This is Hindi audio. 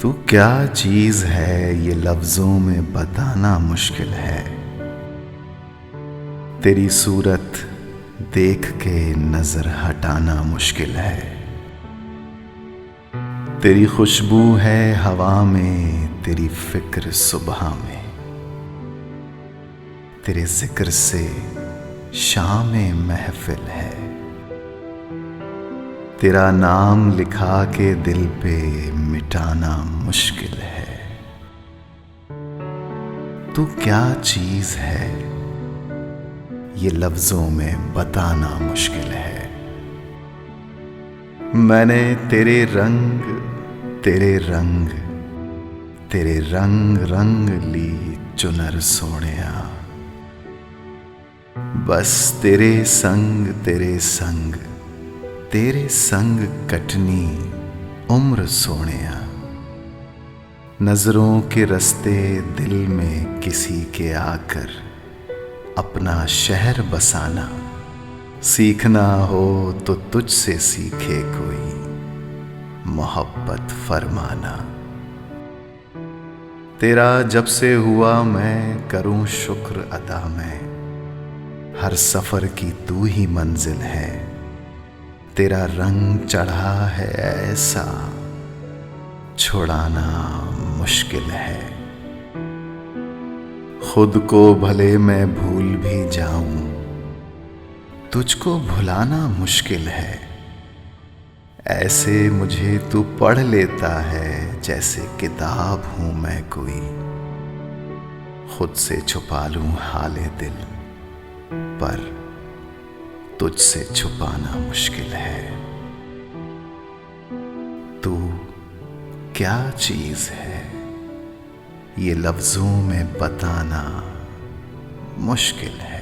तू क्या चीज है ये लफ्जों में बताना मुश्किल है। तेरी सूरत देख के नजर हटाना मुश्किल है। तेरी खुशबू है हवा में, तेरी फिक्र सुबह में। तेरे जिक्र से शाम महफिल है। तेरा नाम लिखा के दिल पे मिटाना मुश्किल है। तू क्या चीज है ये लफ्जों में बताना मुश्किल है। मैंने तेरे रंग तेरे रंग तेरे रंग रंग ली चुनर सोनिया। बस तेरे संग तेरे संग कटनी उम्र सोनिया। नजरों के रस्ते दिल में किसी के आकर अपना शहर बसाना। सीखना हो तो तुझसे सीखे कोई मोहब्बत फरमाना। तेरा जब से हुआ मैं करूं शुक्र अदा मैं। हर सफर की तू ही मंजिल है। तेरा रंग चढ़ा है ऐसा छुड़ाना मुश्किल है। खुद को भले मैं भूल भी जाऊं, तुझको भुलाना मुश्किल है। ऐसे मुझे तू पढ़ लेता है जैसे किताब हूं मैं कोई। खुद से छुपा लूं हाले दिल, पर तुझसे छुपाना मुश्किल है। तू क्या चीज है ये लफ्जों में बताना मुश्किल है।